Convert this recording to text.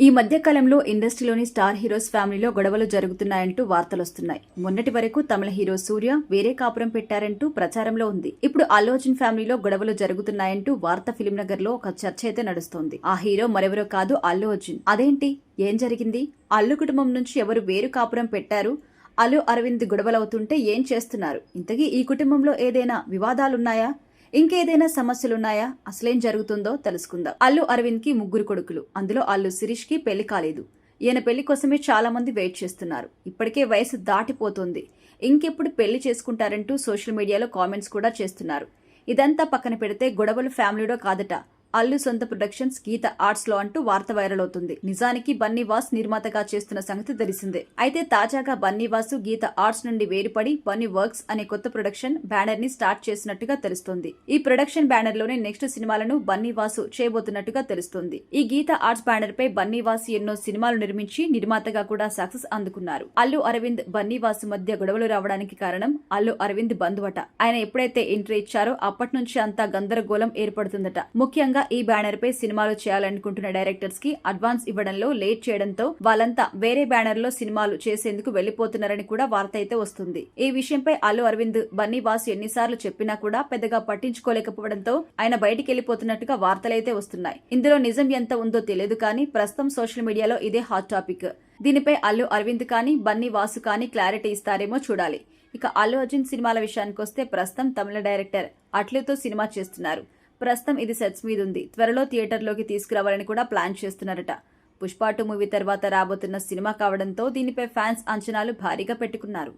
ఈ మధ్య కాలంలో ఇండస్ట్రీలోని స్టార్ హీరోస్ ఫ్యామిలీలో గొడవలు జరుగుతున్నాయంటూ వార్తలొస్తున్నాయి. మొన్నటి వరకు తమిళ హీరో సూర్య వేరే కాపురం పెట్టారంటూ ప్రచారంలో ఉంది. ఇప్పుడు అల్లు అర్జున్ ఫ్యామిలీలో గొడవలు జరుగుతున్నాయంటూ వార్త ఫిలిం నగర్ లో ఒక చర్చ అయితే నడుస్తోంది. ఆ హీరో మరెవరో కాదు, అల్లు అర్జున్. అదేంటి, ఏం జరిగింది? అల్లు కుటుంబం నుంచి ఎవరు వేరు కాపురం పెట్టారు? అల్లు అరవింద్ గొడవలవుతుంటే ఏం చేస్తున్నారు? ఇంతకీ ఈ కుటుంబంలో ఏదైనా వివాదాలున్నాయా? ఇంకేదైనా సమస్యలున్నాయా? అసలేం జరుగుతుందో తెలుసుకుందాం. అల్లు అరవింద్ కి 3 కొడుకులు. అందులో అల్లు శిరీష్ కి పెళ్లి కాలేదు. ఈయన పెళ్లి కోసమే చాలా మంది వెయిట్ చేస్తున్నారు. ఇప్పటికే వయసు దాటిపోతోంది. ఇంకెప్పుడు పెళ్లి చేసుకుంటారంటూ సోషల్ మీడియాలో కామెంట్స్ కూడా చేస్తున్నారు. ఇదంతా పక్కన పెడితే గొడవలు ఫ్యామిలీలో కాదట, అల్లు సొంత ప్రొడక్షన్స్ గీత ఆర్ట్స్ లో అంటూ వార్త వైరల్ అవుతుంది. నిజానికి బన్నీవాస్ నిర్మాతగా చేస్తున్న సంగతి తెలిసిందే. అయితే తాజాగా బన్నీవాసు గీత ఆర్ట్స్ నుండి వేరుపడి బన్నీ వర్క్స్ అనే కొత్త ప్రొడక్షన్ బ్యానర్ ని స్టార్ట్ చేసినట్టుగా తెలుస్తోంది. ఈ ప్రొడక్షన్ బ్యానర్ లోనే నెక్స్ట్ సినిమాలను బన్నీవాసు చేయబోతున్నట్టుగా తెలుస్తోంది. ఈ గీత ఆర్ట్స్ బ్యానర్ పై బన్నీవాసు ఎన్నో సినిమాలు నిర్మించి నిర్మాతగా కూడా సక్సెస్ అందుకున్నారు. అల్లు అరవింద్ బన్నీవాసు మధ్య గొడవలు రావడానికి కారణం అల్లు అరవింద్ బంధువట. ఆయన ఎప్పుడైతే ఎంట్రీ ఇచ్చారో అప్పటి నుంచి అంతా గందరగోళం ఏర్పడుతుందట. ముఖ్యంగా ఈ బ్యానర్ పై సినిమాలు చేయాలనుకుంటున్న డైరెక్టర్స్ కి అడ్వాన్స్ ఇవ్వడంలో లేట్ చేయడంతో వాళ్ళంతా వేరే బ్యానర్ లో సినిమాలు చేసేందుకు వెళ్లిపోతున్నారని కూడా వార్త అయితే వస్తుంది. ఈ విషయంపై అల్లు అరవింద్ బన్నీవాసు ఎన్నిసార్లు చెప్పినా కూడా పెద్దగా పట్టించుకోలేకపోవడంతో ఆయన బయటికి వెళ్లిపోతున్నట్టుగా వార్తలైతే వస్తున్నాయి. ఇందులో నిజం ఎంత ఉందో తెలియదు కానీ ప్రస్తుతం సోషల్ మీడియాలో ఇదే హాట్ టాపిక్. దీనిపై అల్లు అరవింద్ కానీ బన్నీవాసు కానీ క్లారిటీ ఇస్తారేమో చూడాలి. ఇక అల్లు అర్జున్ సినిమాల విషయానికి వస్తే ప్రస్తుతం తమిళ డైరెక్టర్ అట్లీతో సినిమా చేస్తున్నారు. ప్రస్తుతం ఇది సెట్స్ మీద ఉంది. త్వరలో థియేటర్లోకి తీసుకురావాలని కూడా ప్లాన్ చేస్తున్నారట. పుష్ప 2 మూవీ తర్వాత రాబోతున్న సినిమా కావడంతో దీనిపై ఫ్యాన్స్ అంచనాలు భారీగా పెట్టుకున్నారు.